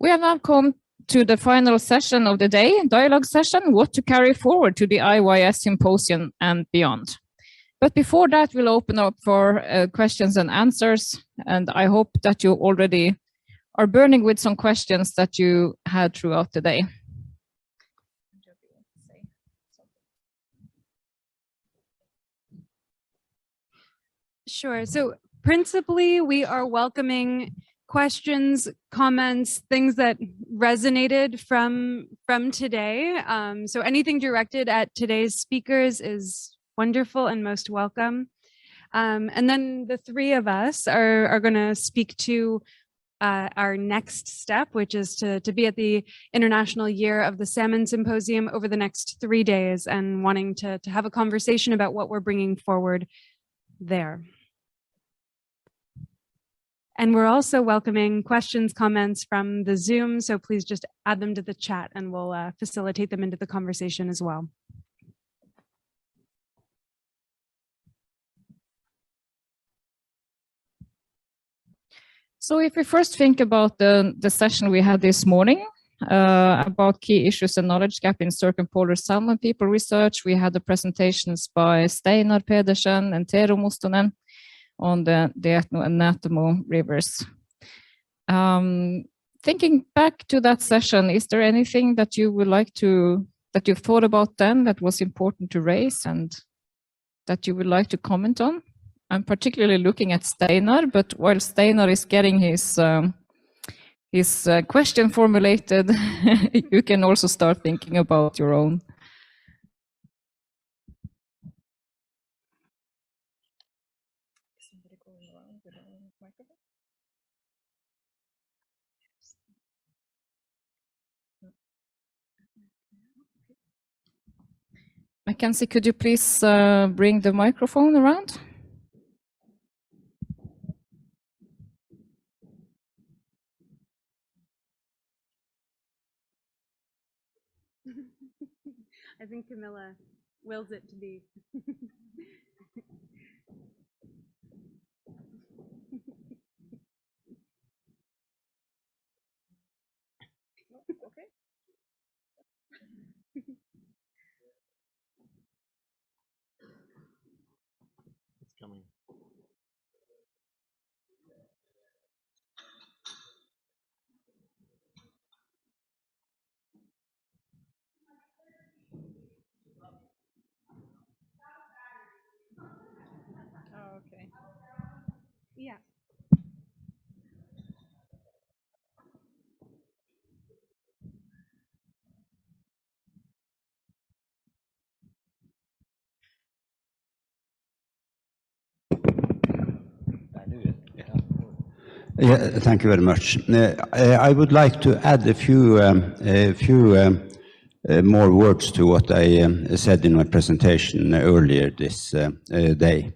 We have now come to the final session of the day, dialogue session, what to carry forward to the IYS symposium and beyond. But before that, we'll open up for questions and answers. And I hope that you already are burning with some questions that you had throughout the day. Sure. So principally, we are welcoming questions, comments, things that resonated from today. So anything directed at today's speakers is wonderful and most welcome. And then the three of us are going to speak to our next step, which is to be at the International Year of the Salmon Symposium over the next 3 days and wanting to have a conversation about what we're bringing forward there. And we're also welcoming questions, comments from the Zoom, so please just add them to the chat and we'll facilitate them into the conversation as well. So if we first think about the session we had this morning, about key issues and knowledge gap in circumpolar salmon people research, we had the presentations by Steinar Pedersen and Tero Mustonen on the Etno and Natamo rivers. Thinking back to that session, is there anything that you would like to, that you thought about then that was important to raise and that you would like to comment on? I'm particularly looking at Steinar, but while Steinar is getting his question formulated, you can also start thinking about your own. Mackenzie, could you please bring the microphone around? I think Camilla wills it to be. Okay. It's coming. Oh, okay. Yeah. Yeah, thank you very much. I would like to add a few more words to what I said in my presentation earlier this day.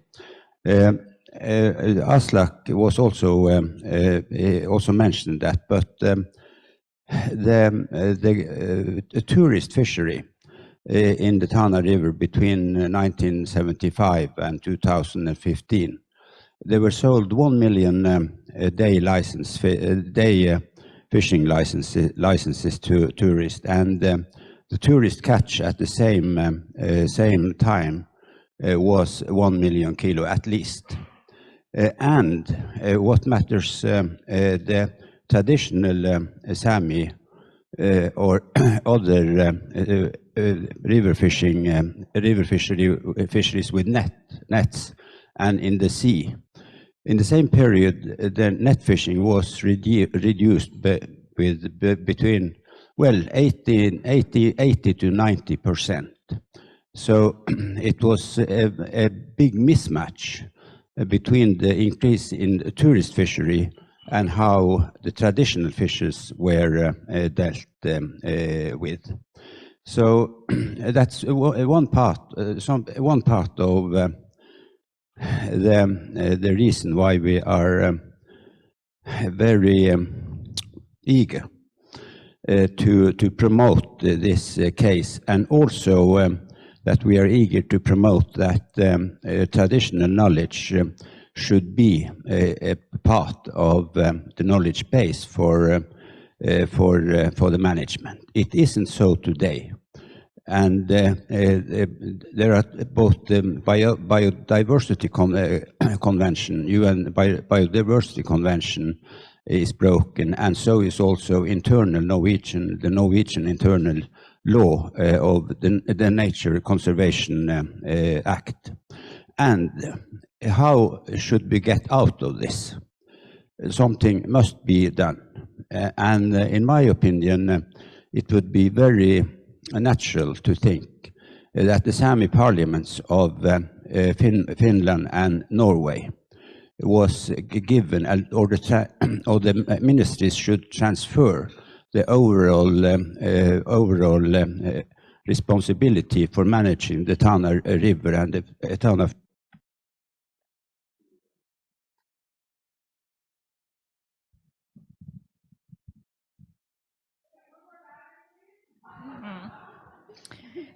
Aslak was also mentioned that, but the tourist fishery in the Tana River between 1975 and 2015, they were sold 1 million day fishing licenses to tourists, and the tourist catch at the same time was 1 million kilo at least. And what matters, the traditional Sami or other river fisheries with nets and in the sea. In the same period, the net fishing was reduced with between, well, 80 to 90%. So it was a big mismatch between the increase in tourist fishery and how the traditional fishes were dealt with. So that's one part of the reason why we are very eager to promote this case, and also that we are eager to promote that traditional knowledge should be a part of the knowledge base for for the management. It isn't so today. And there are both the biodiversity convention, UN biodiversity convention is broken, and so is also the Norwegian internal law of the Nature Conservation Act. And how should we get out of this? Something must be done. And in my opinion, it would be very natural to think that the Sami parliaments of Finland and Norway was given, or the ministries should transfer the overall responsibility for managing the Tana River and the Tana.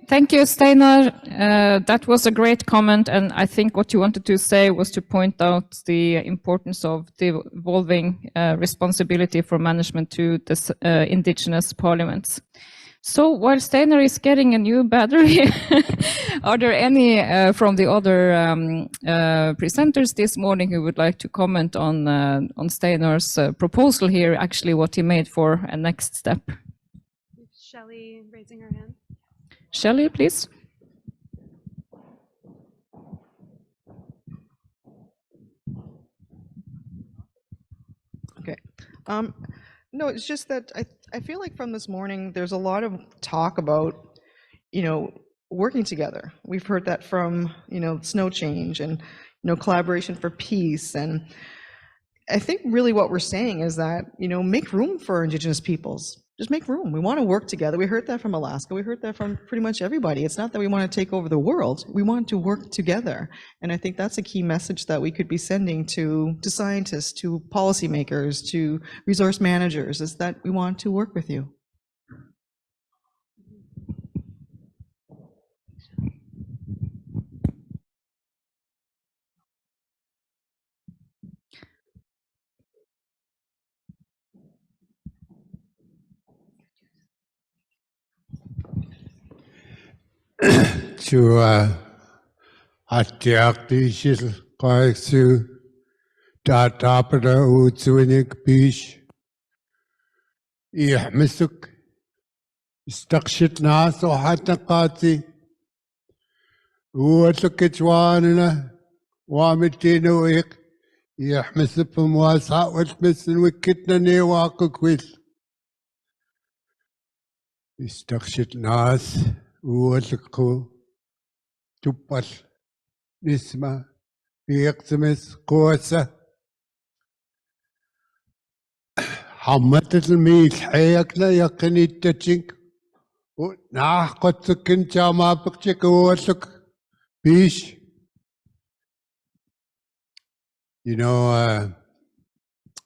Thank you, Steinar. That was a great comment, and I think what you wanted to say was to point out the importance of devolving responsibility for management to the indigenous parliaments. So while Steinar is getting a new battery, are there any from the other presenters this morning who would like to comment on Steinar's proposal here, actually what he made for a next step? Shelley raising her hand. Shelley, please. Okay. No, it's just that I feel like from this morning, there's a lot of talk about, working together. We've heard that from, snow change and, collaboration for peace. And I think really what we're saying is that, make room for Indigenous peoples. Just make room. We want to work together. We heard that from Alaska. We heard that from pretty much everybody. It's not that we want to take over the world. We want to work together. And I think that's a key message that we could be sending to scientists, to policymakers, to resource managers, is that we want to work with you. To atiaqtishil qaiksu taatapada utsuinik bish ihmisuk istaqshit nas وحتى قاتي واتلكتواننا وامتينو إيق يحمس بمواسع وتمسن وكتنا نيواق كويس استقشت ناس واتلقو تبال نسمة يقتمس قوسة حمت الميل حيكنا يقني التجنك وناح قد سكن جاما بقشك واتلق بيش.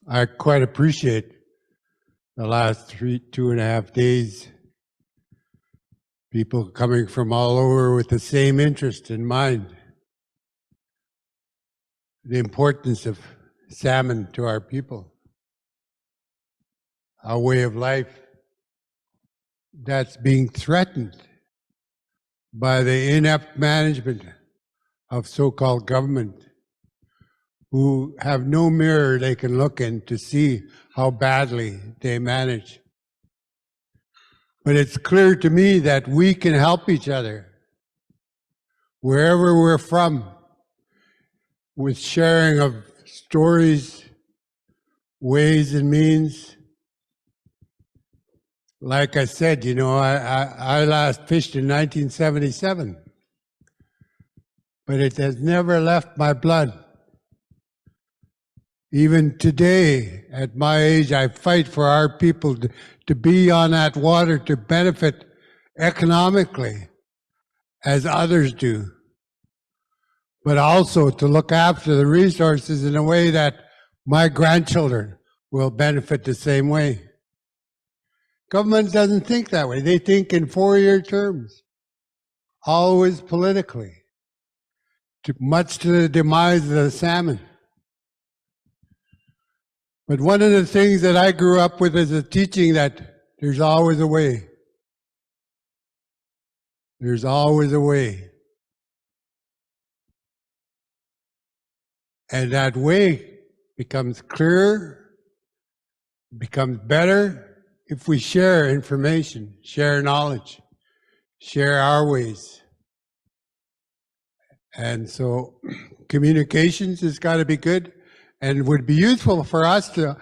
I quite appreciate the last 2.5 days, people coming from all over with the same interest in mind. The importance of salmon to our people, our way of life that's being threatened by the inept management of so-called government, who have no mirror they can look in to see how badly they manage. But it's clear to me that we can help each other wherever we're from, with sharing of stories, ways and means. Like I said, I last fished in 1977, but it has never left my blood. Even today, at my age, I fight for our people to be on that water to benefit economically as others do, but also to look after the resources in a way that my grandchildren will benefit the same way. Government doesn't think that way. They think in 4-year terms, always politically, much to the demise of the salmon. But one of the things that I grew up with is a teaching that there's always a way. There's always a way. And that way becomes clearer, becomes better if we share information, share knowledge, share our ways. And so communications has got to be good, and it would be useful for us to,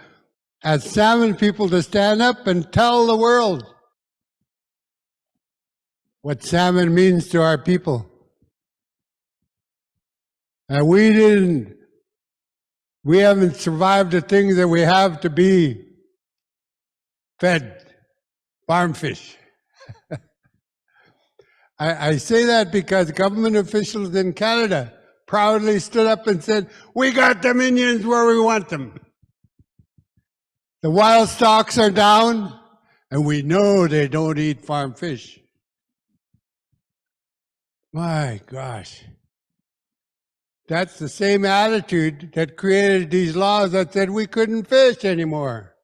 as salmon people, to stand up and tell the world what salmon means to our people. And we haven't survived the things that we have to be fed farm fish. I say that because government officials in Canada proudly stood up and said, we got the minions where we want them. The wild stocks are down, and we know they don't eat farm fish. My gosh. That's the same attitude that created these laws that said we couldn't fish anymore.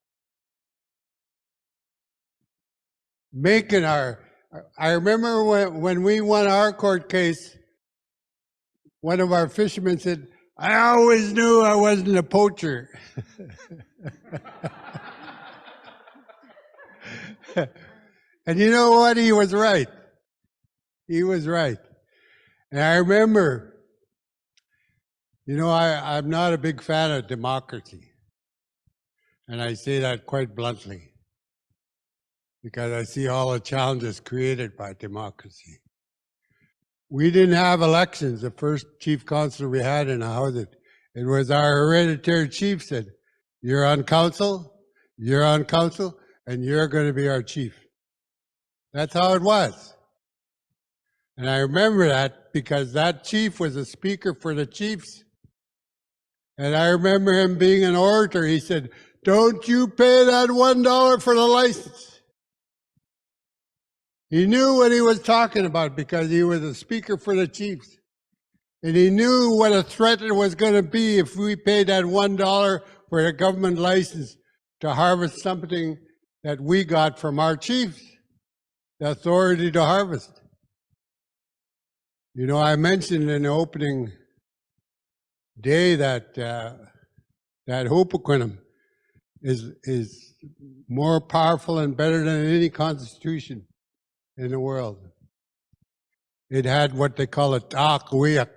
I remember when we won our court case, one of our fishermen said, I always knew I wasn't a poacher. And you know what? He was right. He was right. And I remember, I'm not a big fan of democracy. And I say that quite bluntly, because I see all the challenges created by democracy. We didn't have elections. The first chief councilor we had in a house, it was our hereditary chief said, you're on council, and you're going to be our chief. That's how it was. And I remember that because that chief was a speaker for the chiefs. And I remember him being an orator. He said, don't you pay that $1 for the license. He knew what he was talking about because he was a speaker for the chiefs. And he knew what a threat it was going to be if we paid that $1 for a government license to harvest something that we got from our chiefs, the authority to harvest. I mentioned in the opening day that that Hopoquinum is more powerful and better than any constitution in the world. It had what they call a ta'akuiak.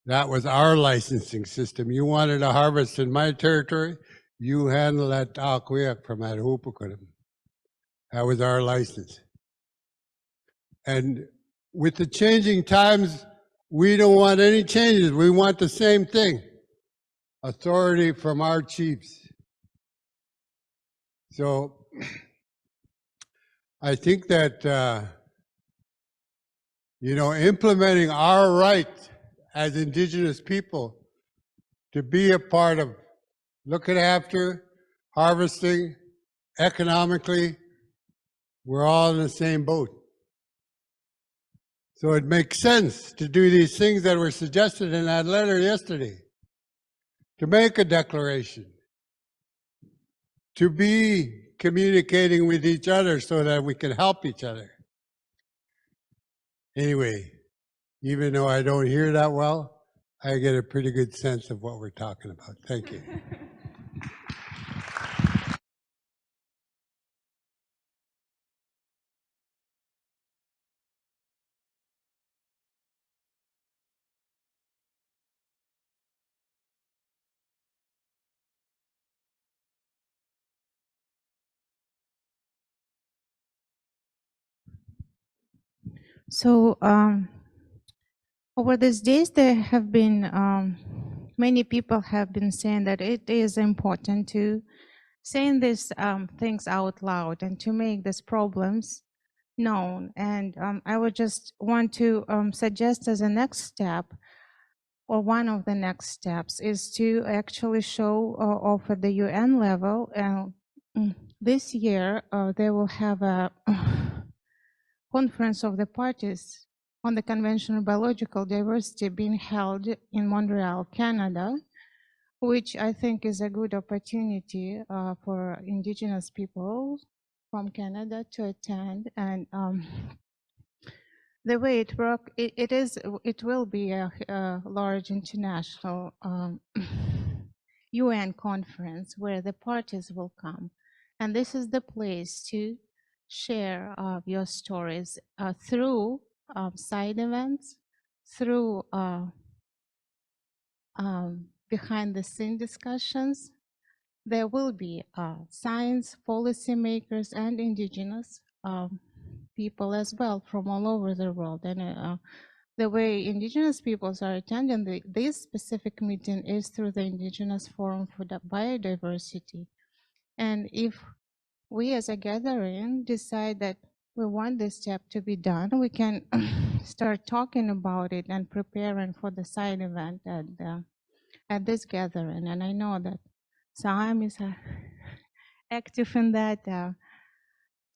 That was our licensing system. You wanted to harvest in my territory, you handle that ta'akuiak from that Hopoquinum. That was our license. And with the changing times, we don't want any changes. We want the same thing. Authority from our chiefs. So I think that, implementing our right as Indigenous people to be a part of looking after, harvesting, economically, we're all in the same boat. So it makes sense to do these things that were suggested in that letter yesterday, to make a declaration, to be communicating with each other so that we can help each other. Anyway, even though I don't hear that well, I get a pretty good sense of what we're talking about. Thank you. So over these days, there have been many people have been saying that it is important to saying these things out loud and to make these problems known. And I would just want to suggest as a next step, or one of the next steps, is to actually show off at the UN level. This year, they will have a Conference of the Parties on the Convention on Biological Diversity being held in Montreal, Canada. which I think is a good opportunity for Indigenous people from Canada to attend. And the way it works, it will be a large international UN conference where the parties will come. And this is the place to share your stories through side events, through behind the scene discussions. There will be science, policymakers, and Indigenous people as well from all over the world. And the way Indigenous peoples are attending this specific meeting is through the Indigenous Forum for Biodiversity. And if we as a gathering decide that we want this step to be done, we can start talking about it and preparing for the side event at this gathering. And I know that Sam is active in that.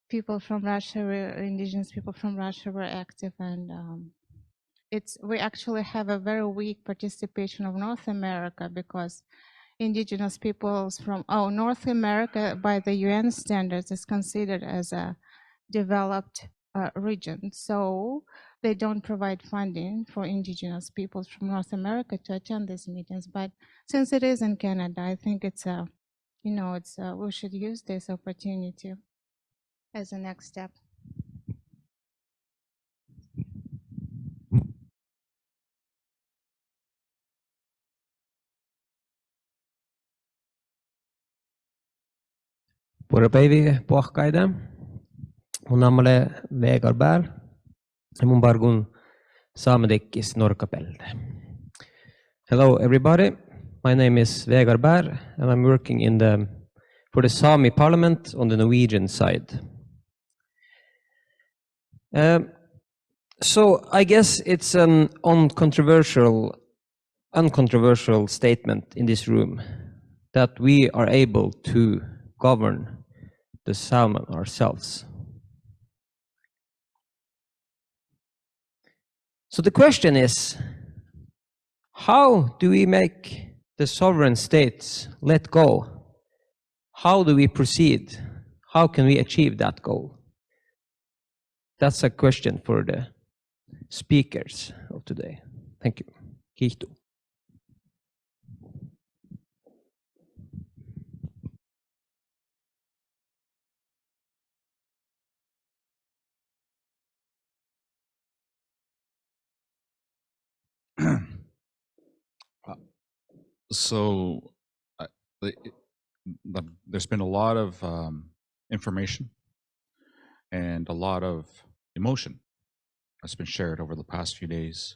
People from Russia, Indigenous people from Russia were active, and we actually have a very weak participation of North America because Indigenous peoples from North America by the UN standards is considered as a developed region. So they don't provide funding for Indigenous peoples from North America to attend these meetings. But since it is in Canada, I think it's we should use this opportunity as a next step. Pura päivi puhkaida. Mun naamale Veegar Bär ja mun pargun saametekkis Norkapelde. Hello everybody, my name is Veegar Bär and I'm working for the Sami parliament on the Norwegian side. So I guess it's an uncontroversial statement in this room that we are able to govern the salmon ourselves. So the question is, how do we make the sovereign states let go? How do we proceed? How can we achieve that goal? That's a question for the speakers of today. Thank you. Kiitos. So there's been a lot of information and a lot of emotion that's been shared over the past few days.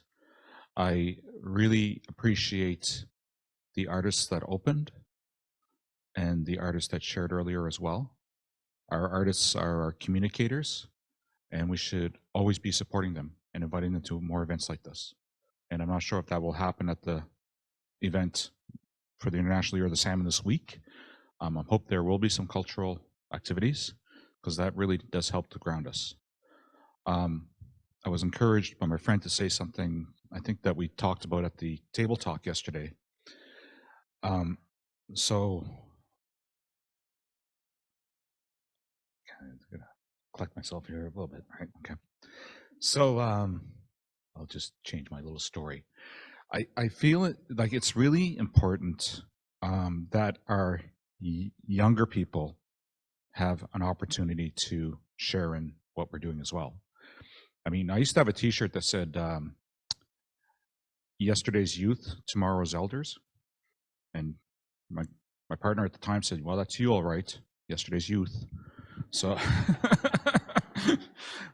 I really appreciate the artists that opened and the artists that shared earlier as well. Our artists are our communicators, and we should always be supporting them and inviting them to more events like this. And I'm not sure if that will happen at the event for the International Year of the Salmon this week. I hope there will be some cultural activities because that really does help to ground us. I was encouraged by my friend to say something I think that we talked about at the table talk yesterday. So I'm gonna collect myself here a little bit, right? Okay. So I'll just change my little story. I feel it like it's really important that our younger people have an opportunity to share in what we're doing as well. I mean, I used to have a T-shirt that said, "Yesterday's youth, tomorrow's elders," and my partner at the time said, "Well, that's you, all right. Yesterday's youth." So,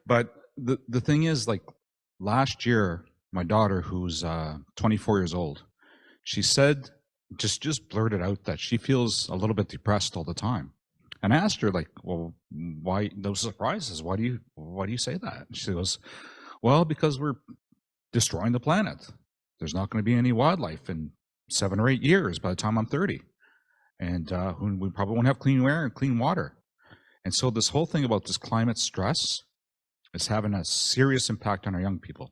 but the thing is, like last year, my daughter, who's 24 years old, she said, just blurted out that she feels a little bit depressed all the time. And I asked her, like, well, why those surprises? Why do you say that? And she goes, well, because we're destroying the planet. There's not going to be any wildlife in 7 or 8 years by the time I'm 30. And we probably won't have clean air and clean water. And so this whole thing about this climate stress is having a serious impact on our young people.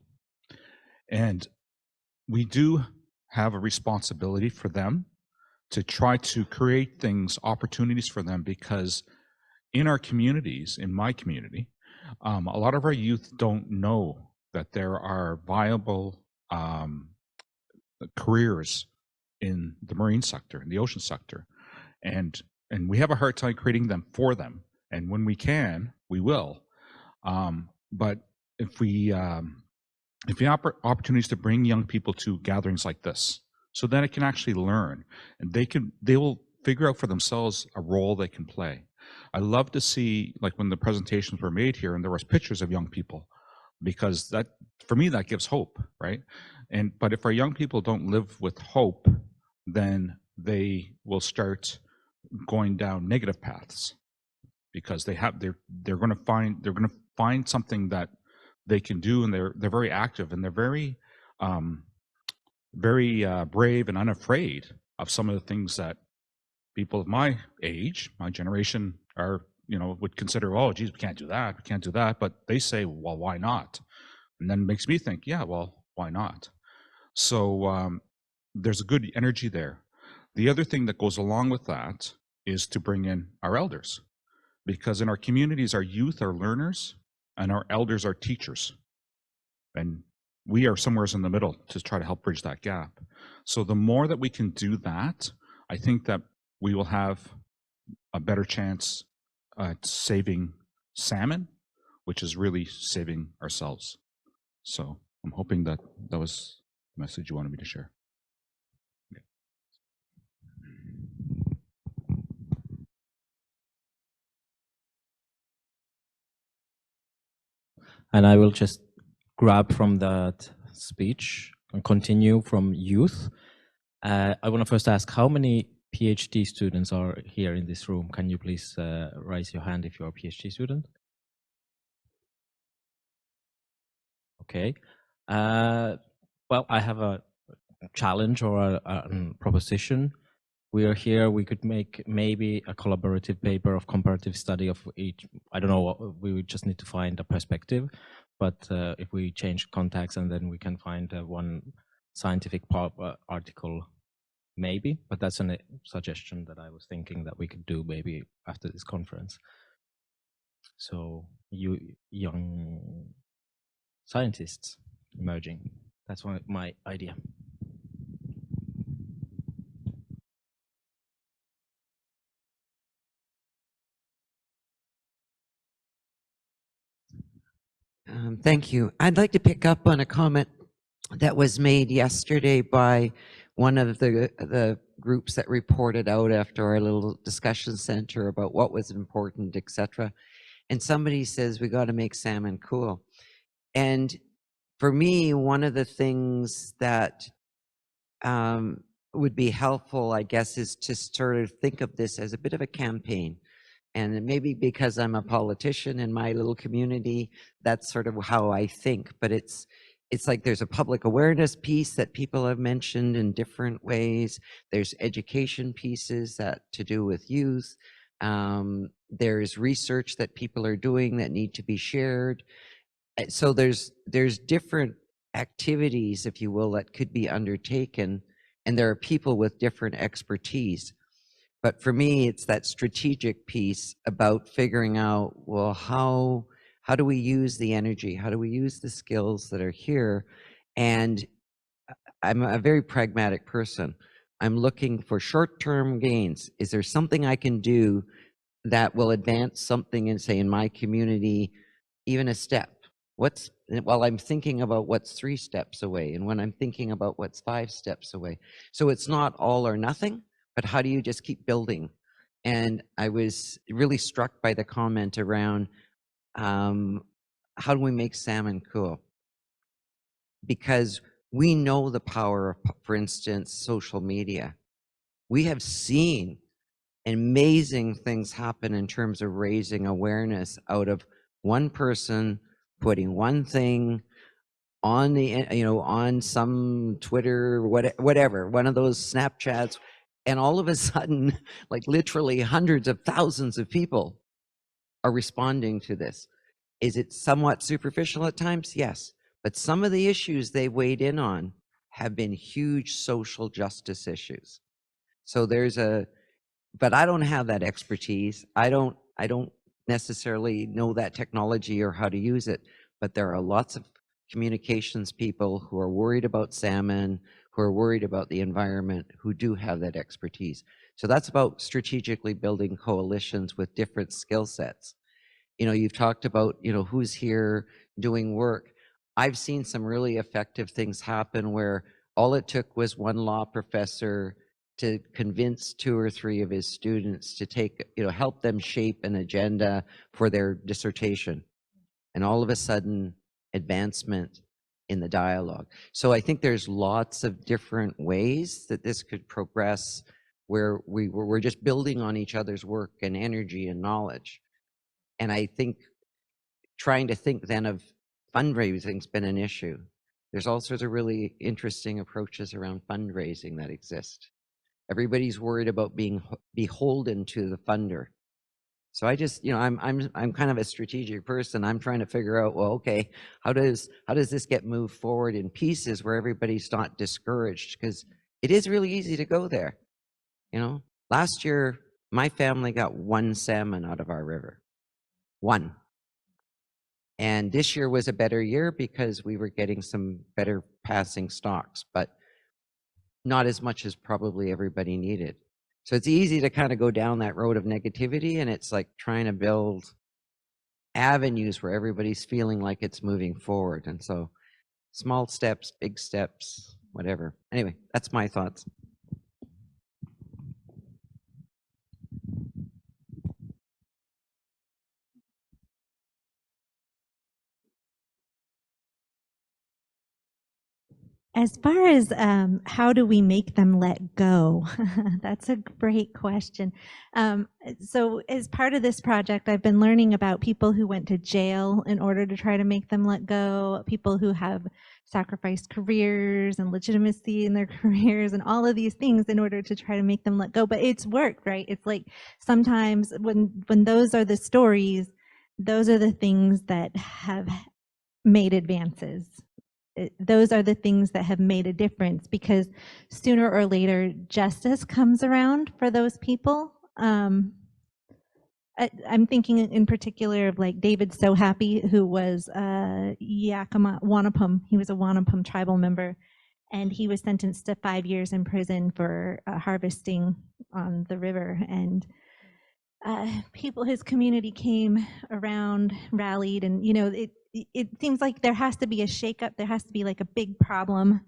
And we do have a responsibility for them to try to create things, opportunities for them, because in our communities, in my community, a lot of our youth don't know that there are viable careers in the marine sector, in the ocean sector, and we have a hard time creating them for them. And when we can, we will. But if we have opportunities to bring young people to gatherings like this, so that it can actually learn, and they will figure out for themselves a role they can play. I love to see, like when the presentations were made here and there was pictures of young people, because that, for me, that gives hope, right? But if our young people don't live with hope, then they will start going down negative paths, because they're going to find something that they can do, and they're very active, and they're very brave and unafraid of some of the things that people of my age, my generation, are, would consider, oh, geez, we can't do that. But they say, well, why not? And then it makes me think, yeah, well, why not? So there's a good energy there. The other thing that goes along with that is to bring in our elders, because in our communities, our youth are learners and our elders are teachers. And we are somewhere in the middle to try to help bridge that gap. So the more that we can do that, I think that we will have a better chance at saving salmon, which is really saving ourselves. So I'm hoping that that was the message you wanted me to share. Okay. And I will just grab from that speech and continue from youth. I want to first ask, how many PhD students are here in this room? Can you please raise your hand if you're a PhD student? Okay. Well, I have a challenge or a proposition. We are here, we could make maybe a collaborative paper of comparative study of each. I don't know, we would just need to find a perspective, but if we change context, and then we can find one scientific article, maybe, but that's a suggestion that I was thinking that we could do maybe after this conference. So you young scientists emerging, that's my idea. Thank you. I'd like to pick up on a comment that was made yesterday by one of the groups that reported out after our little discussion center about what was important, etc. And somebody says, we got to make salmon cool. And for me, one of the things that would be helpful, I guess, is to sort of think of this as a bit of a campaign. And maybe because I'm a politician in my little community, that's sort of how I think. But it's like there's a public awareness piece that people have mentioned in different ways. There's education pieces that to do with youth. There's research that people are doing that need to be shared. So there's different activities, if you will, that could be undertaken, and there are people with different expertise. But for me, it's that strategic piece about figuring out, well, how do we use the energy? How do we use the skills that are here? And I'm a very pragmatic person. I'm looking for short-term gains. Is there something I can do that will advance something in, say, in my community, even a step? While I'm thinking about what's 3 steps away, and when I'm thinking about what's 5 steps away. So it's not all or nothing, but how do you just keep building? And I was really struck by the comment around how do we make salmon cool? Because we know the power of, for instance, social media. We have seen amazing things happen in terms of raising awareness out of one person putting one thing on the, on some Twitter, whatever, one of those Snapchats, and all of a sudden, like literally hundreds of thousands of people are responding to this. Is it somewhat superficial at times? Yes. But some of the issues they weighed in on have been huge social justice issues. So there's but I don't have that expertise. I don't necessarily know that technology or how to use it, but there are lots of communications people who are worried about salmon, who are worried about the environment, who do have that expertise. So that's about strategically building coalitions with different skill sets. You know, you've talked about, you know, who's here doing work. I've seen some really effective things happen where all it took was one law professor to convince 2 or 3 of his students to take, you know, help them shape an agenda for their dissertation. And all of a sudden, advancement in the dialogue. So I think there's lots of different ways that this could progress where we're just building on each other's work and energy and knowledge. And I think trying to think then of fundraising's been an issue. There's all sorts of really interesting approaches around fundraising that exist. Everybody's worried about being beholden to the funder. So I just, you know, I'm kind of a strategic person. I'm trying to figure out, well, okay, how does this get moved forward in pieces where everybody's not discouraged? Because it is really easy to go there. You know, last year my family got 1 salmon out of our river, 1. And this year was a better year because we were getting some better passing stocks, but not as much as probably everybody needed. So it's easy to kind of go down that road of negativity, and it's like trying to build avenues where everybody's feeling like it's moving forward. And so small steps, big steps, whatever. Anyway, that's my thoughts. As far as how do we make them let go, that's a great question. So as part of this project, I've been learning about people who went to jail in order to try to make them let go, people who have sacrificed careers and legitimacy in their careers and all of these things in order to try to make them let go. But it's worked, right? It's like sometimes when those are the stories, those are the things that have made advances. Those are the things that have made a difference, because sooner or later justice comes around for those people. I'm thinking in particular of like David So Happy, who was Yakama Wanapum. He was a Wanapum tribal member, and he was sentenced to 5 years in prison for harvesting on the river. And people, his community came around, rallied, and you know, it seems like there has to be a shakeup. There has to be like a big problem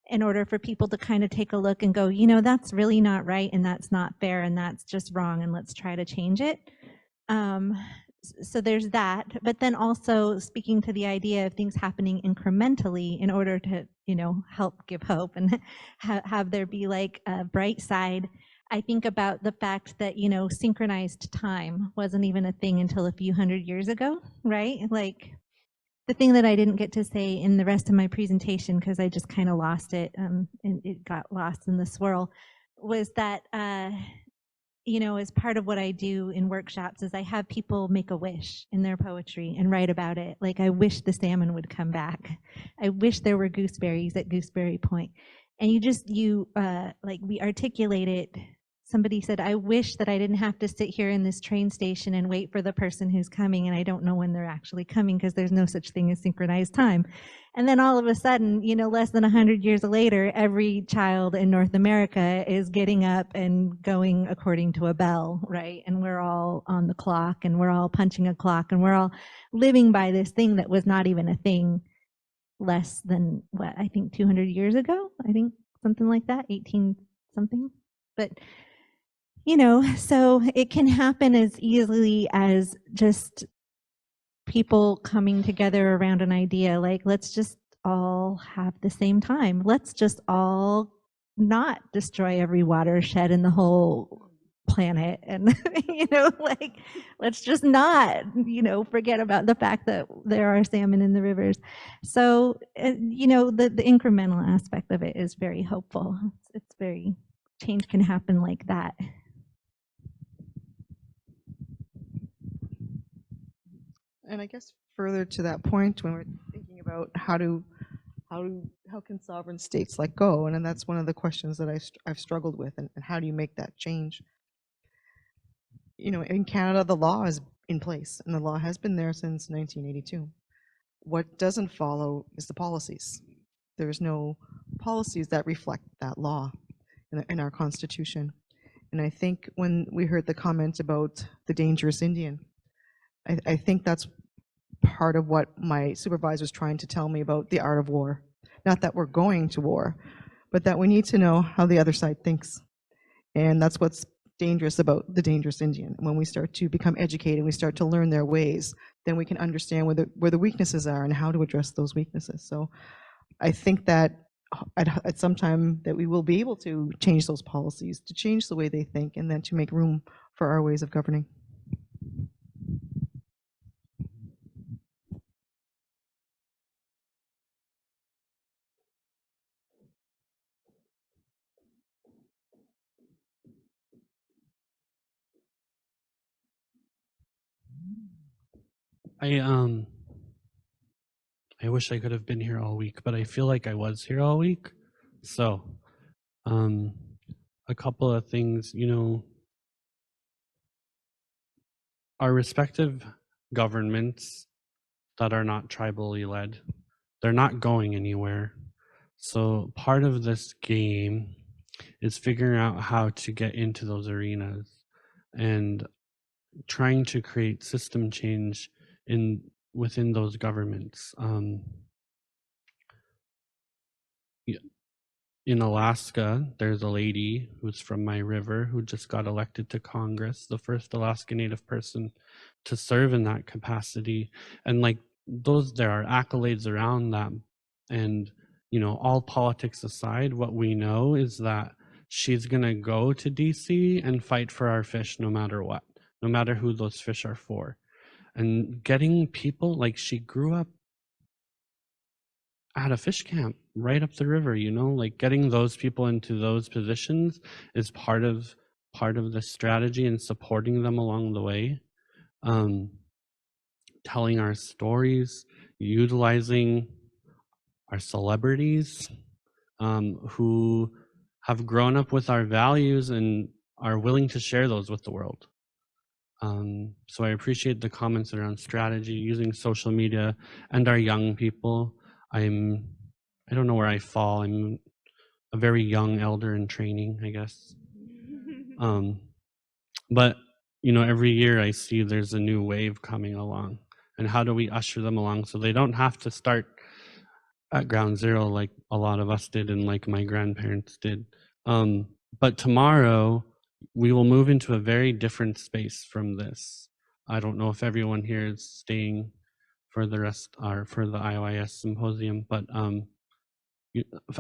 in order for people to kind of take a look and go, you know, that's really not right, and that's not fair, and that's just wrong, and let's try to change it. So there's that. But then also speaking to the idea of things happening incrementally in order to, you know, help give hope and have there be like a bright side. I think about the fact that, you know, synchronized time wasn't even a thing until a few hundred years ago, right? Like, the thing that I didn't get to say in the rest of my presentation, because I just kind of lost it, and it got lost in the swirl, was that, you know, as part of what I do in workshops is I have people make a wish in their poetry and write about it. Like, I wish the salmon would come back. I wish there were gooseberries at Gooseberry Point. And like, we articulate it. Somebody said, I wish that I didn't have to sit here in this train station and wait for the person who's coming, and I don't know when they're actually coming because there's no such thing as synchronized time. And then all of a sudden, you know, less than 100 years later, every child in North America is getting up and going according to a bell, right? And we're all on the clock, and we're all punching a clock, and we're all living by this thing that was not even a thing less than, what, I think 200 years ago? I think something like that, 18 something. But you know, so it can happen as easily as just people coming together around an idea, like, let's just all have the same time. Let's just all not destroy every watershed in the whole planet. And, you know, like, let's just not, you know, forget about the fact that there are salmon in the rivers. So, you know, the incremental aspect of it is very hopeful. It's very, change can happen like that. And I guess further to that point, when we're thinking about how do how can sovereign states let go? And then that's one of the questions that I've struggled with, and how do you make that change? You know, in Canada, the law is in place, and the law has been there since 1982. What doesn't follow is the policies. There's no policies that reflect that law in our Constitution. And I think when we heard the comment about the dangerous Indian, I think that's part of what my supervisor is trying to tell me about the art of war. Not that we're going to war, but that we need to know how the other side thinks. And that's what's dangerous about the dangerous Indian. When we start to become educated, we start to learn their ways, then we can understand where the weaknesses are and how to address those weaknesses. So I think that at some time that we will be able to change those policies, to change the way they think, and then to make room for our ways of governing. I wish I could have been here all week, but I feel like I was here all week. So, a couple of things, you know, our respective governments that are not tribally led, they're not going anywhere. So part of this game is figuring out how to get into those arenas and trying to create system change within those governments. In Alaska, there's a lady who's from my river who just got elected to Congress, the first Alaska Native person to serve in that capacity. And like there are accolades around that. And, you know, all politics aside, what we know is that she's gonna go to DC and fight for our fish no matter what, no matter who those fish are for. And getting people, like she grew up at a fish camp right up the river, you know, like getting those people into those positions is part of the strategy, and supporting them along the way. Telling our stories, utilizing our celebrities who have grown up with our values and are willing to share those with the world. So I appreciate the comments around strategy, using social media, and our young people. I don't know where I fall. I'm a very young elder in training, I guess. But you know, every year I see there's a new wave coming along, and how do we usher them along so they don't have to start at ground zero like a lot of us did and like my grandparents did. But tomorrow we will move into a very different space from this. I don't know if everyone here is staying for the rest or for the IOIS symposium, but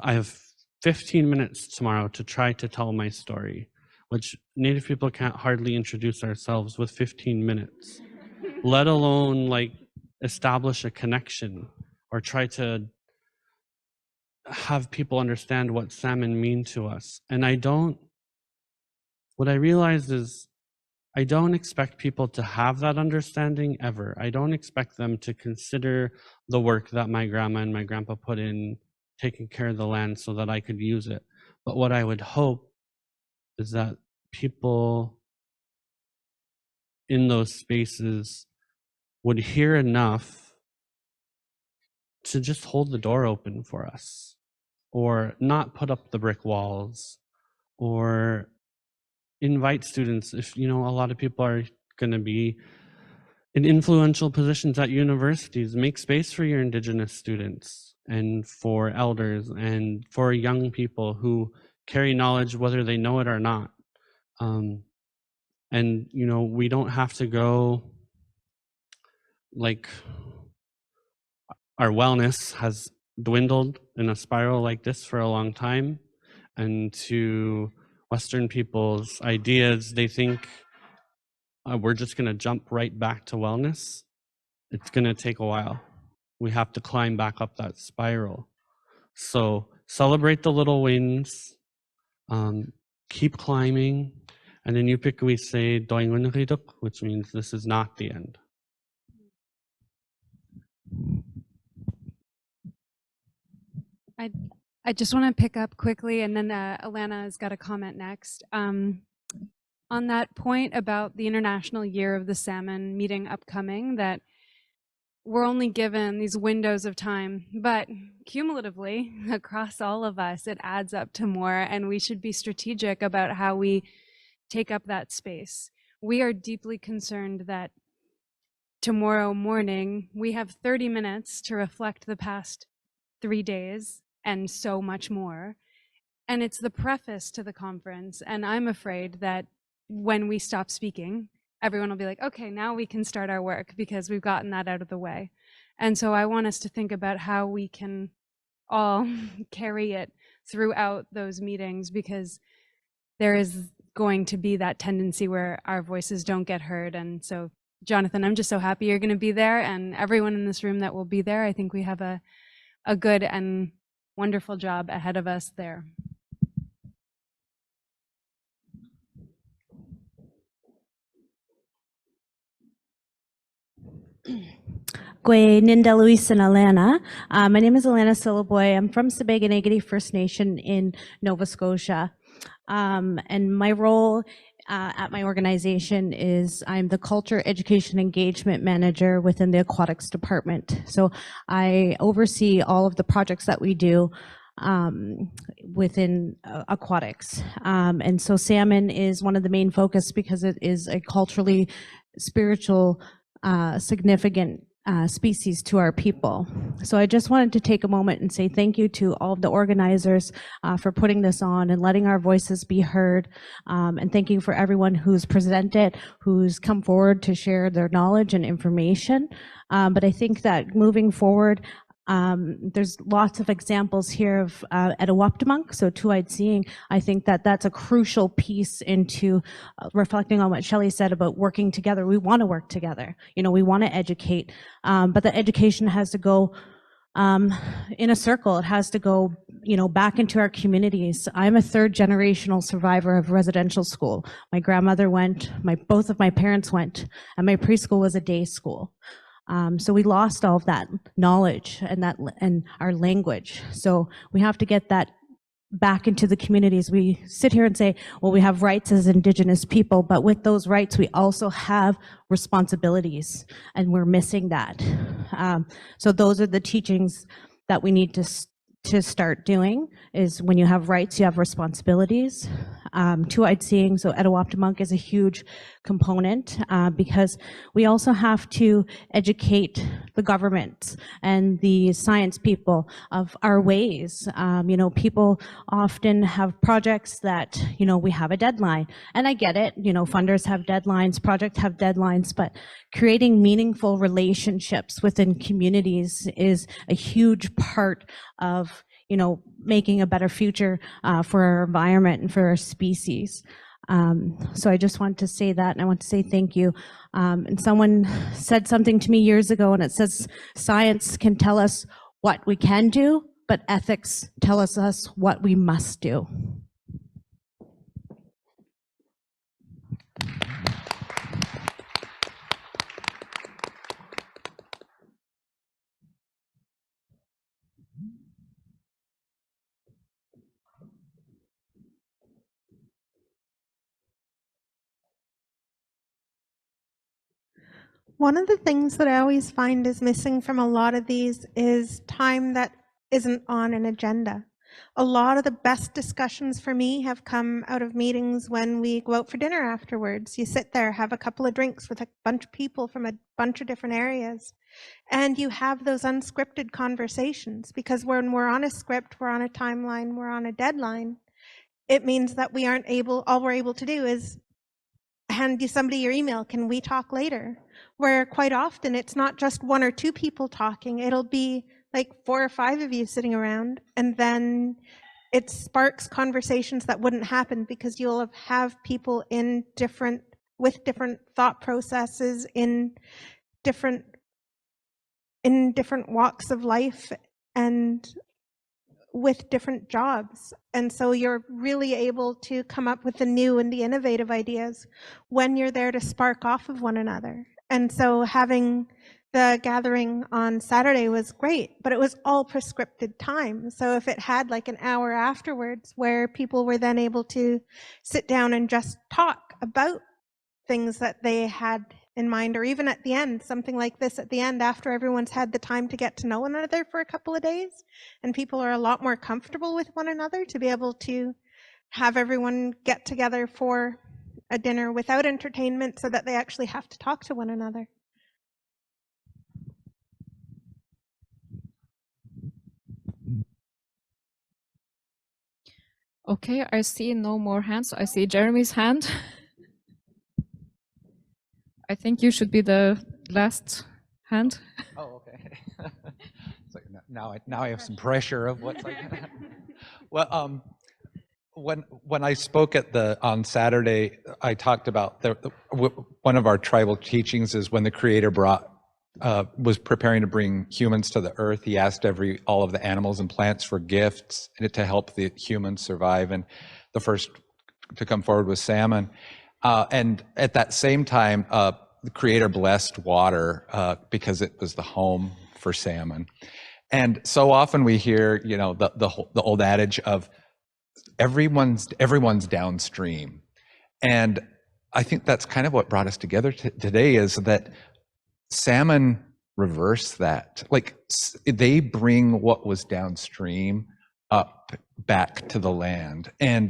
I have 15 minutes tomorrow to try to tell my story, which Native people can't hardly introduce ourselves with 15 minutes, let alone like establish a connection or try to have people understand what salmon mean to us. And what I realized is I don't expect people to have that understanding ever. I don't expect them to consider the work that my grandma and my grandpa put in taking care of the land so that I could use it. But what I would hope is that people in those spaces would hear enough to just hold the door open for us, or not put up the brick walls, or invite students. If, you know, a lot of people are going to be in influential positions at universities, make space for your Indigenous students and for elders and for young people who carry knowledge whether they know it or not. And, you know, we don't have to go like our wellness has dwindled in a spiral like this for a long time. And to Western people's ideas, they think we're just going to jump right back to wellness. It's going to take a while. We have to climb back up that spiral. So celebrate the little wins, keep climbing. And in Yupik we say, "Doingunriduk," which means this is not the end. I just want to pick up quickly, and then Alana has got a comment next. On that point about the International Year of the Salmon meeting upcoming, that we're only given these windows of time, but cumulatively across all of us, it adds up to more, and we should be strategic about how we take up that space. We are deeply concerned that tomorrow morning we have 30 minutes to reflect the past 3 days and so much more. And it's the preface to the conference. And I'm afraid that when we stop speaking, everyone will be like, okay, now we can start our work because we've gotten that out of the way. And so I want us to think about how we can all carry it throughout those meetings, because there is going to be that tendency where our voices don't get heard. And so, Jonathan, I'm just so happy you're going to be there, and everyone in this room that will be there. I think we have a good and wonderful job ahead of us there. Gwe Ninda Luis and Alana. My name is Alana Sillaboy. I'm from Sebago-Nagadee First Nation in Nova Scotia. And my role at my organization is I'm the Culture, Education, Engagement Manager within the Aquatics Department. So I oversee all of the projects that we do within aquatics. And so salmon is one of the main focus because it is a culturally, spiritual, significant species to our people. So I just wanted to take a moment and say thank you to all of the organizers for putting this on and letting our voices be heard. And thank you for everyone who's presented, who's come forward to share their knowledge and information. But I think that moving forward, there's lots of examples here of Etowaptamunk, so two-eyed seeing. I think that that's a crucial piece into reflecting on what Shelley said about working together. We want to work together. You know, we want to educate, but the education has to go in a circle. It has to go, you know, back into our communities. I'm a third generational survivor of residential school. My grandmother went, both of my parents went, and my preschool was a day school. So we lost all of that knowledge and our language. So we have to get that back into the communities. We sit here and say, well, we have rights as Indigenous people, but with those rights, we also have responsibilities, and we're missing that. So those are the teachings that we need to start doing, is when you have rights, you have responsibilities. Two-eyed seeing, so Etowaptamunk is a huge component because we also have to educate the government and the science people of our ways. You know, people often have projects that, you know, we have a deadline, and I get it, you know, funders have deadlines, projects have deadlines, but creating meaningful relationships within communities is a huge part of, you know, making a better future for our environment and for our species. So I just want to say that, and I want to say thank you. And someone said something to me years ago, and it says, science can tell us what we can do, but ethics tell us what we must do. One of the things that I always find is missing from a lot of these is time that isn't on an agenda. A lot of the best discussions for me have come out of meetings when we go out for dinner afterwards. You sit there, have a couple of drinks with a bunch of people from a bunch of different areas, and you have those unscripted conversations, because when we're on a script, we're on a timeline, we're on a deadline. It means that we aren't able, all we're able to do is hand you somebody your email, can we talk later? Where quite often it's not just one or two people talking, it'll be like 4 or 5 of you sitting around, and then it sparks conversations that wouldn't happen because you'll have people with different thought processes in different walks of life and with different jobs. And so you're really able to come up with the new and the innovative ideas when you're there to spark off of one another. And so having the gathering on Saturday was great, but it was all prescripted time. So if it had like an hour afterwards where people were then able to sit down and just talk about things that they had in mind, or even at the end, something like this at the end after everyone's had the time to get to know one another for a couple of days, and people are a lot more comfortable with one another, to be able to have everyone get together for a dinner without entertainment so that they actually have to talk to one another. Okay, I see no more hands. I see Jeremy's hand. I think you should be the last hand. Oh, okay. So now I have some pressure of what's like. Well, when I spoke on Saturday, I talked about one of our tribal teachings is when the Creator was preparing to bring humans to the earth, he asked all of the animals and plants for gifts to help the humans survive, and the first to come forward was salmon. And at that same time, the Creator blessed water because it was the home for salmon. And so often we hear, the old adage of everyone's downstream. And I think that's kind of what brought us together today, is that salmon reverse that. Like, they bring what was downstream up back to the land. And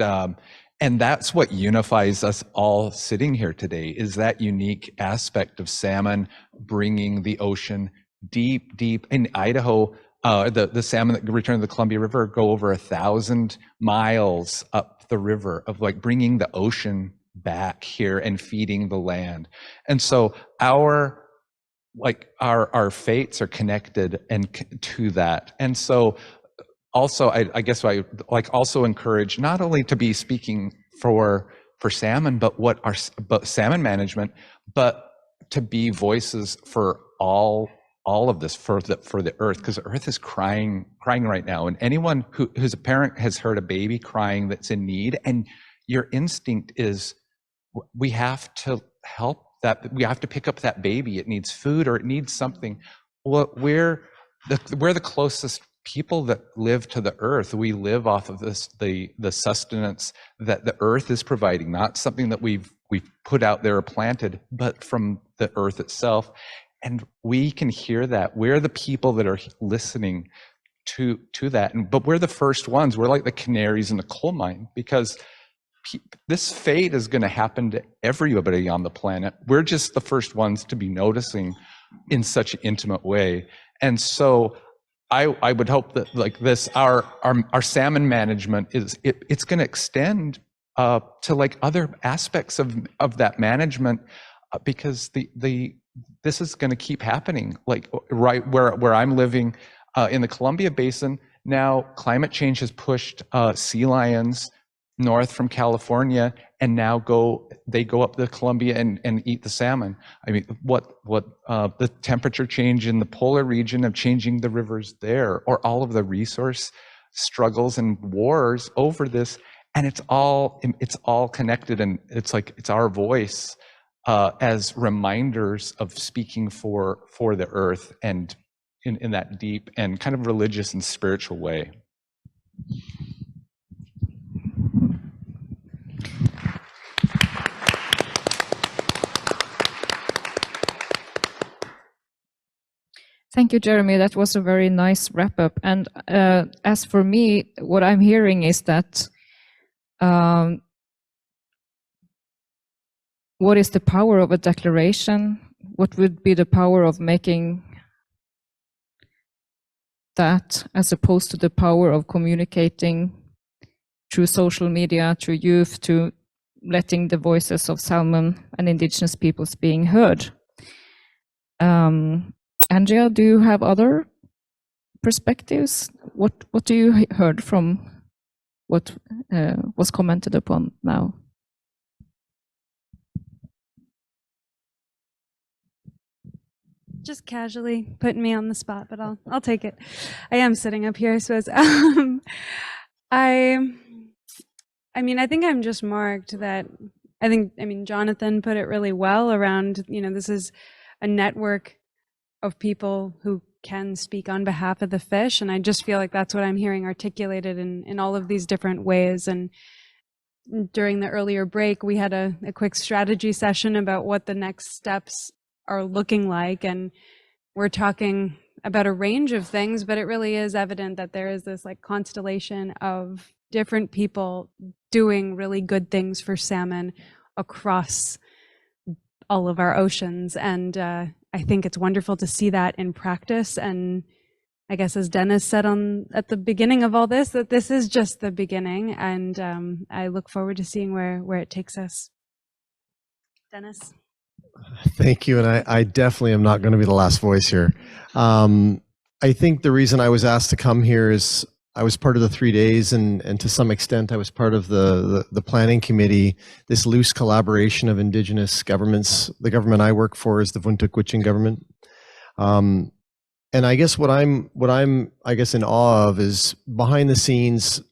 that's what unifies us all sitting here today, is that unique aspect of salmon bringing the ocean deep, deep. In Idaho, the salmon that return to the Columbia River go over 1,000 miles up the river, of like bringing the ocean back here and feeding the land. And so our fates are connected to that. And so also, I guess I also encourage not only to be speaking for salmon, but salmon management, but to be voices for all of this, for the earth, because the earth is crying right now. And anyone who's a parent has heard a baby crying that's in need, and your instinct is, we have to help that. We have to pick up that baby. It needs food or it needs something. Well, we're the closest people that live to the earth. We live off of the sustenance that the earth is providing, not something that we've put out there or planted, but from the earth itself. And we can hear that. We're the people that are listening to that. But we're the first ones. We're like the canaries in the coal mine, because this fate is going to happen to everybody on the planet. We're just the first ones to be noticing in such an intimate way. And so I would hope that, like this, our salmon management it's going to extend to like other aspects of that management, because this is going to keep happening. Like right where I'm living in the Columbia Basin now, climate change has pushed sea lions north from California, and now they go up the Columbia and eat the salmon. I mean, what the temperature change in the polar region of changing the rivers there, or all of the resource struggles and wars over this, and it's all connected, and it's our voice as reminders of speaking for the earth, and in that deep and kind of religious and spiritual way. Thank you, Jeremy. That was a very nice wrap up. And as for me, what I'm hearing is that what is the power of a declaration? What would be the power of making that, as opposed to the power of communicating through social media, through youth, to letting the voices of salmon and indigenous peoples being heard? Andrea, do you have other perspectives? What do you heard from what was commented upon now? Just casually putting me on the spot, but I'll take it. I am sitting up here, I suppose. I mean, I think I'm just marked that I mean, Jonathan put it really well around, this is a network of people who can speak on behalf of the fish. And I just feel like that's what I'm hearing articulated in all of these different ways. And during the earlier break, we had a quick strategy session about what the next steps are looking like. And we're talking about a range of things, but it really is evident that there is this like constellation of different people doing really good things for salmon across all of our oceans. And I think it's wonderful to see that in practice. And I guess, as Dennis said at the beginning of all this, that this is just the beginning. And I look forward to seeing where it takes us. Dennis? Thank you. And I definitely am not going to be the last voice here. I think the reason I was asked to come here is I was part of the 3 days, and to some extent I was part of the planning committee, this loose collaboration of Indigenous governments. The government I work for is the Vuntut government. And I guess what I'm I guess in awe of is behind the scenes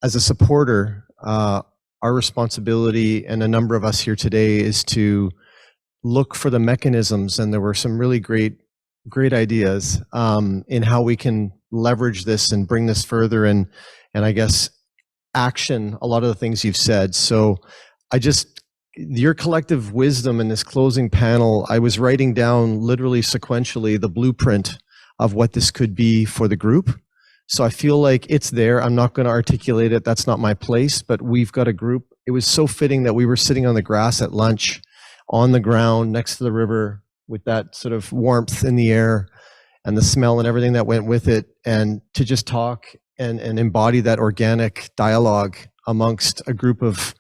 as a supporter, our responsibility, and a number of us here today, is to look for the mechanisms, and there were some really great ideas in how we can leverage this and bring this further, and I guess action a lot of the things you've said. So your collective wisdom in this closing panel, I was writing down literally sequentially the blueprint of what this could be for the group. So I feel like it's there. I'm not going to articulate it. That's not my place, but we've got a group. It was so fitting that we were sitting on the grass at lunch on the ground next to the river with that sort of warmth in the air and the smell and everything that went with it, and to just talk and embody that organic dialogue amongst a group of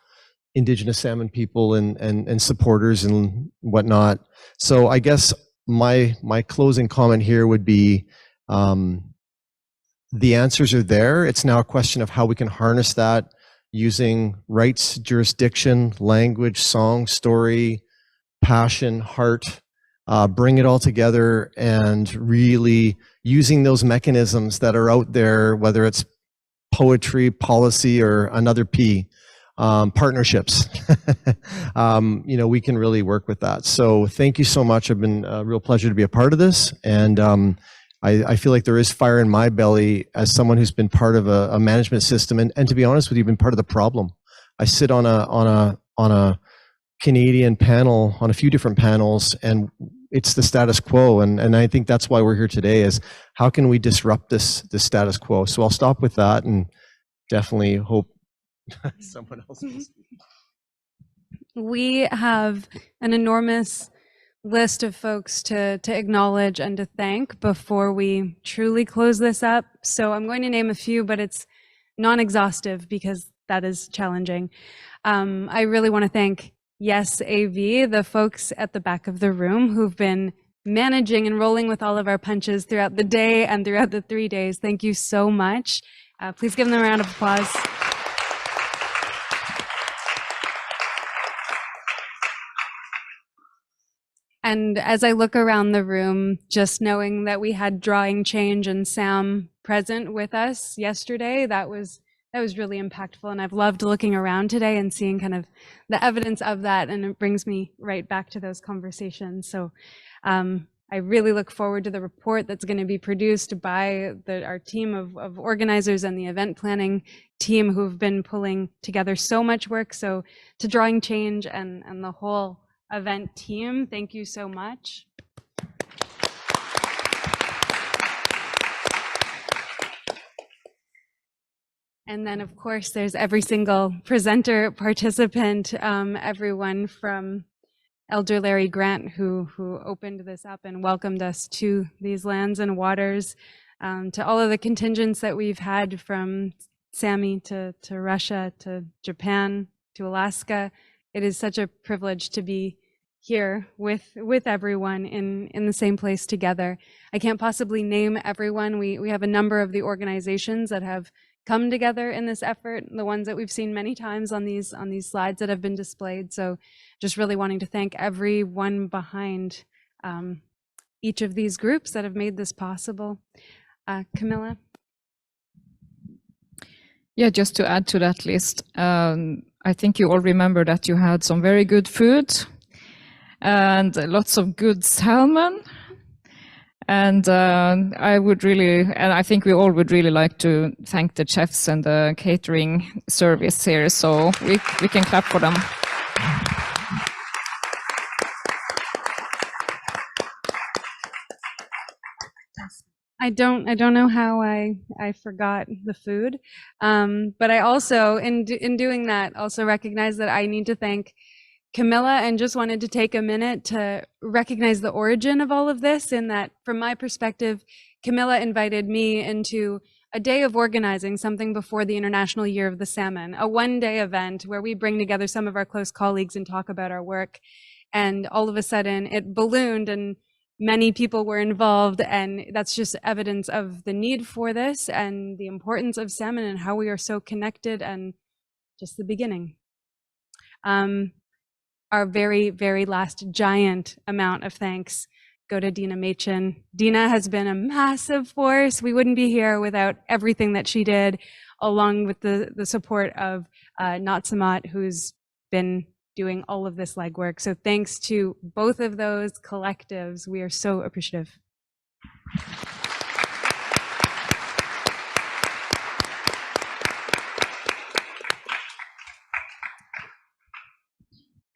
Indigenous salmon people and supporters and whatnot. So I guess my closing comment here would be, the answers are there. It's now a question of how we can harness that using rights, jurisdiction, language, song, story, passion, heart, bring it all together, and really using those mechanisms that are out there, whether it's poetry, policy, or another P, partnerships. We can really work with that. So thank you so much. It's been a real pleasure to be a part of this. And I feel like there is fire in my belly as someone who's been part of a management system, and to be honest with you, been part of the problem. I sit on a Canadian panel, on a few different panels, and it's the status quo. And I think that's why we're here today, is how can we disrupt this status quo? So I'll stop with that, and definitely hope someone else will speak. We have an enormous list of folks to acknowledge and to thank before we truly close this up. So I'm going to name a few, but it's non-exhaustive because that is challenging. I really want to thank Yes AV, the folks at the back of the room who've been managing and rolling with all of our punches throughout the day and throughout the 3 days. Thank you so much. Please give them a round of applause. And as I look around the room, just knowing that we had Drawing Change and Sam present with us yesterday, that was really impactful. And I've loved looking around today and seeing kind of the evidence of that. And it brings me right back to those conversations. So I really look forward to the report that's going to be produced by our team of organizers and the event planning team who've been pulling together so much work. So to Drawing Change and the whole event team, thank you so much. And then, of course, there's every single presenter, participant, everyone from Elder Larry Grant, who opened this up and welcomed us to these lands and waters, to all of the contingents that we've had from Sami to Russia, to Japan, to Alaska. It is such a privilege to be here with everyone in the same place together. I can't possibly name everyone. We have a number of the organizations that have come together in this effort, the ones that we've seen many times on these slides that have been displayed. So just really wanting to thank everyone behind each of these groups that have made this possible. Camilla? Yeah, just to add to that list, I think you all remember that you had some very good food and lots of good salmon. And I would really, and I think we all would really like to thank the chefs and the catering service here. So we can clap for them. I don't know how I forgot the food, but I also in doing that also recognize that I need to thank Camilla, and just wanted to take a minute to recognize the origin of all of this. In that, from my perspective, Camilla invited me into a day of organizing something before the International Year of the Salmon, a one-day event where we bring together some of our close colleagues and talk about our work. And all of a sudden, it ballooned, and many people were involved, and that's just evidence of the need for this and the importance of salmon and how we are so connected, and just the beginning. Our very, very last giant amount of thanks go to Dina Machin. Dina has been a massive force. We wouldn't be here without everything that she did, along with the support of Natsamat, who's been doing all of this legwork. So thanks to both of those collectives. We are so appreciative.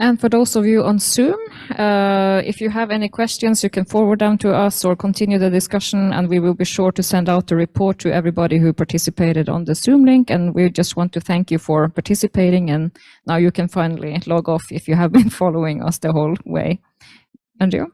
And for those of you on Zoom, if you have any questions, you can forward them to us or continue the discussion, and we will be sure to send out the report to everybody who participated on the Zoom link. And we just want to thank you for participating, and now you can finally log off if you have been following us the whole way. Andrea?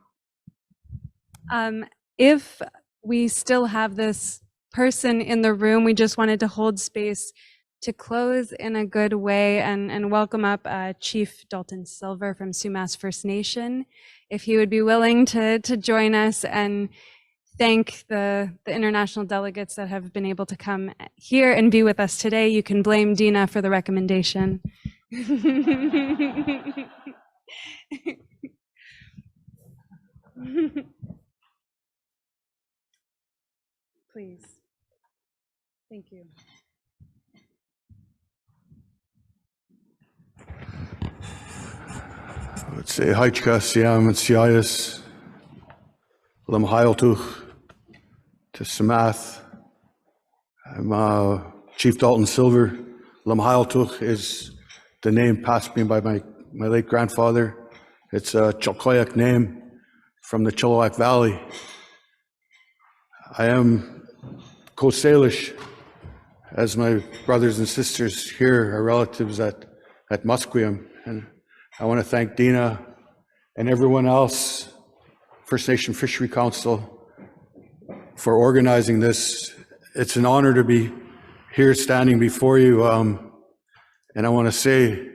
If we still have this person in the room, we just wanted to hold space to close in a good way and welcome up Chief Dalton Silver from Sumas First Nation. If he would be willing to join us and thank the international delegates that have been able to come here and be with us today. You can blame Dina for the recommendation. Please. Thank you. Let's say Haichka Siam and Sias Lam Hailtuch to Samath. I'm Chief Dalton Silver. Lam Hailtuch is the name passed me by my late grandfather. It's a Chilkoyak name from the Chilliwack Valley. I am Coast Salish, as my brothers and sisters here are relatives at Musqueam. And I want to thank Dina and everyone else, First Nation Fishery Council, for organizing this. It's an honor to be here standing before you. And I want to say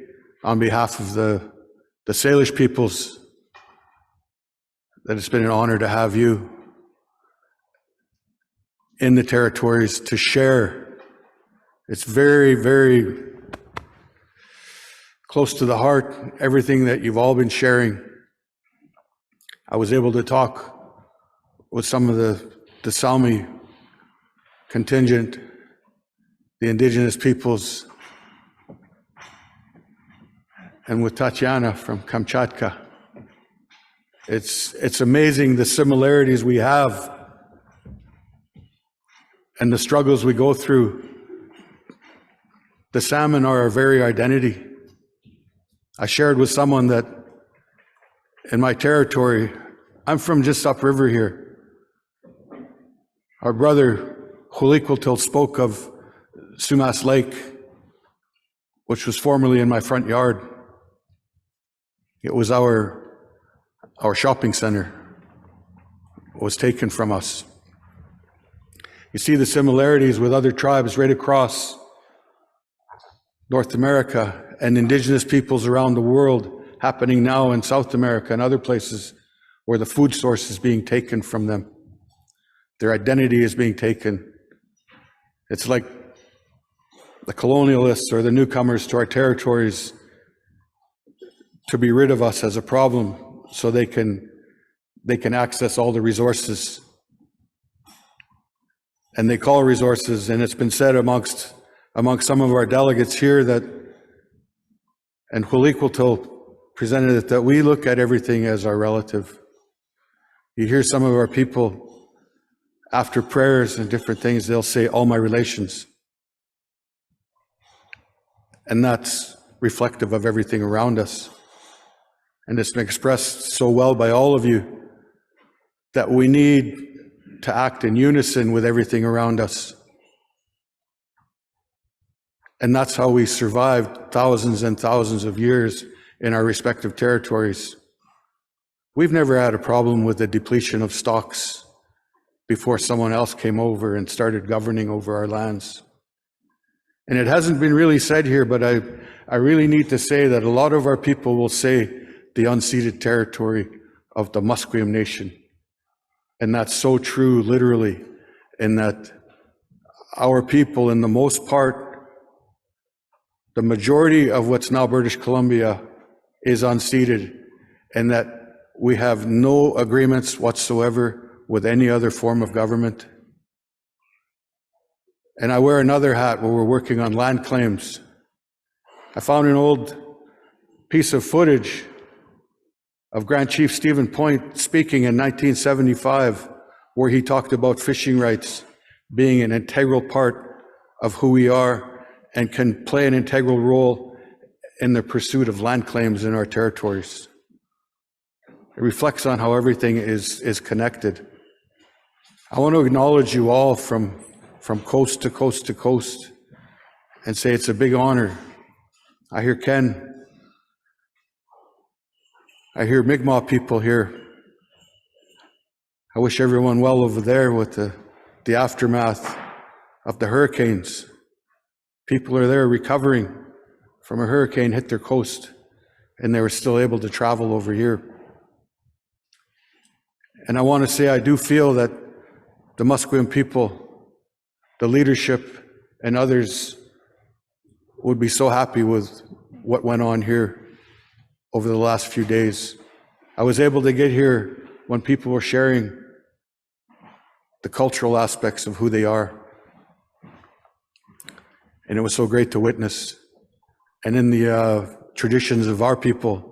on behalf of the Salish peoples that it's been an honor to have you in the territories to share. It's very, very close to the heart, everything that you've all been sharing. I was able to talk with some of the Sami contingent, the Indigenous peoples, and with Tatiana from Kamchatka. It's amazing the similarities we have and the struggles we go through. The salmon are our very identity. I shared with someone that in my territory, I'm from just upriver here. Our brother Hulikwiltil spoke of Sumas Lake, which was formerly in my front yard. It was our shopping center. It was taken from us. You see the similarities with other tribes right across North America and Indigenous peoples around the world happening now in South America and other places where the food source is being taken from them. Their identity is being taken. It's like the colonialists or the newcomers to our territories to be rid of us as a problem so they can access all the resources. And they call resources, and it's been said amongst some of our delegates here that, and Hulikwiltil presented it, that we look at everything as our relative. You hear some of our people after prayers and different things, they'll say, all my relations. And that's reflective of everything around us. And it's been expressed so well by all of you that we need to act in unison with everything around us. And that's how we survived thousands and thousands of years in our respective territories. We've never had a problem with the depletion of stocks before someone else came over and started governing over our lands. And it hasn't been really said here, but I really need to say that a lot of our people will say the unceded territory of the Musqueam Nation. And that's so true, literally, in that our people, in the most part, the majority of what's now British Columbia is unceded, and that we have no agreements whatsoever with any other form of government. And I wear another hat where we're working on land claims. I found an old piece of footage of Grand Chief Stephen Point speaking in 1975, where he talked about fishing rights being an integral part of who we are and can play an integral role in the pursuit of land claims in our territories. It reflects on how everything is connected. I want to acknowledge you all from coast to coast to coast and say it's a big honor. I hear Ken. I hear Mi'kmaq people here. I wish everyone well over there with the aftermath of the hurricanes. People are there recovering from a hurricane hit their coast, and they were still able to travel over here. And I want to say I do feel that the Musqueam people, the leadership, and others would be so happy with what went on here over the last few days. I was able to get here when people were sharing the cultural aspects of who they are. And it was so great to witness. And in the traditions of our people,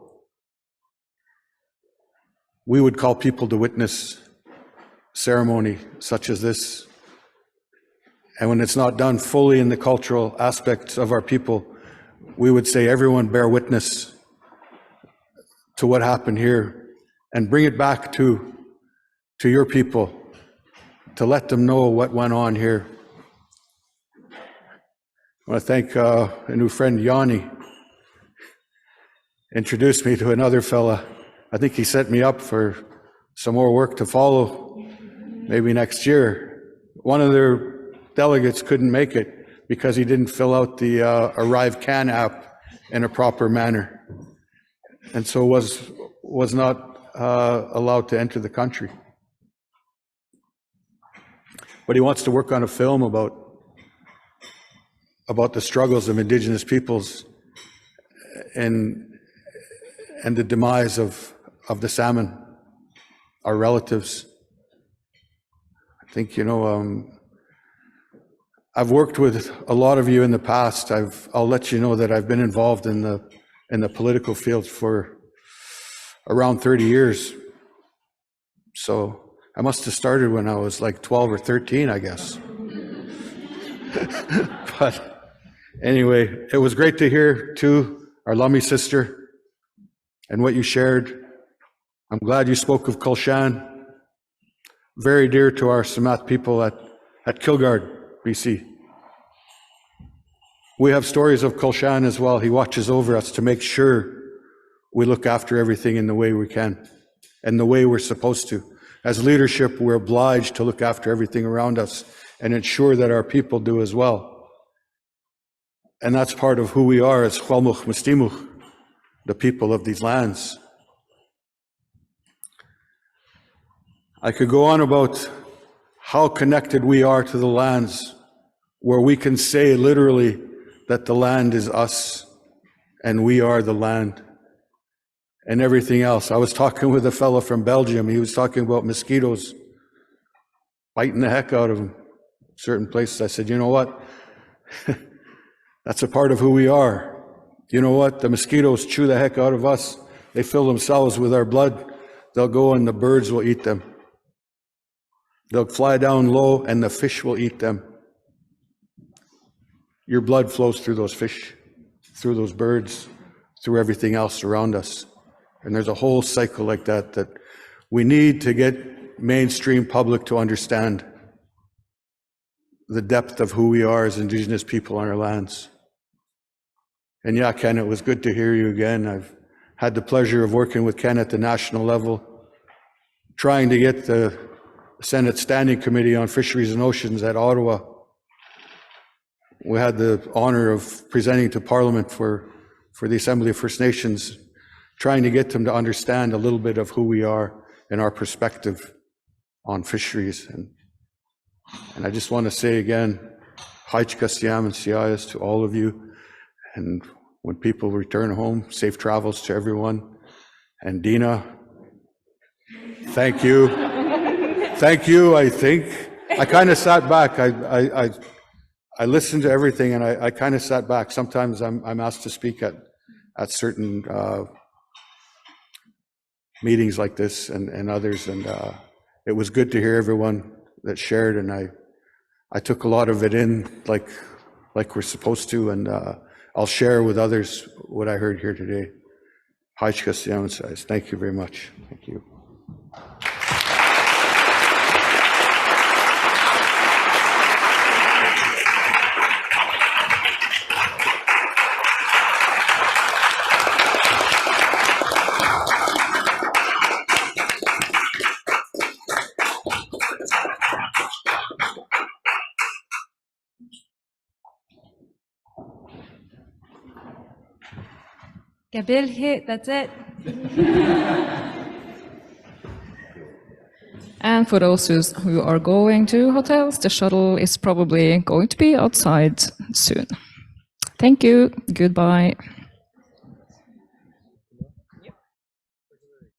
we would call people to witness ceremony such as this. And when it's not done fully in the cultural aspects of our people, we would say, everyone bear witness to what happened here and bring it back to your people to let them know what went on here. I want to thank a new friend, Yanni, introduced me to another fella. I think he set me up for some more work to follow, maybe next year. One of their delegates couldn't make it because he didn't fill out the Arrive Can app in a proper manner, and so was not allowed to enter the country. But he wants to work on a film about the struggles of Indigenous peoples and the demise of the salmon, our relatives. I think, I've worked with a lot of you in the past. I'll let you know that I've been involved in the political field for around 30 years. So I must have started when I was like 12 or 13, I guess. But anyway, it was great to hear, too, our Lummi sister and what you shared. I'm glad you spoke of Kulshan, very dear to our Sumat people at Kilgard, BC. We have stories of Kulshan as well. He watches over us to make sure we look after everything in the way we can and the way we're supposed to. As leadership, we're obliged to look after everything around us and ensure that our people do as well. And that's part of who we are as Hualmuch Mustimuch, the people of these lands. I could go on about how connected we are to the lands, where we can say literally that the land is us and we are the land and everything else. I was talking with a fellow from Belgium. He was talking about mosquitoes biting the heck out of him certain places. I said, you know what? That's a part of who we are. You know what? The mosquitoes chew the heck out of us. They fill themselves with our blood. They'll go and the birds will eat them. They'll fly down low and the fish will eat them. Your blood flows through those fish, through those birds, through everything else around us. And there's a whole cycle like that that we need to get mainstream public to understand the depth of who we are as Indigenous people on our lands. And yeah, Ken, it was good to hear you again. I've had the pleasure of working with Ken at the national level, trying to get the Senate Standing Committee on Fisheries and Oceans at Ottawa. We had the honor of presenting to Parliament for the Assembly of First Nations, trying to get them to understand a little bit of who we are and our perspective on fisheries. And I just want to say again, Haichka Siam and Siayas to all of you. And when people return home, safe travels to everyone. And Dina, thank you. Thank you, I think. I kind of sat back. I listened to everything and I kind of sat back. Sometimes I'm asked to speak at certain meetings like this and others. And it was good to hear everyone that shared, and I took a lot of it in like we're supposed to, and I'll share with others what I heard here today. Thank you very much. Thank you. Gabil hit, that's it. And for those who are going to hotels, the shuttle is probably going to be outside soon. Thank you. Goodbye.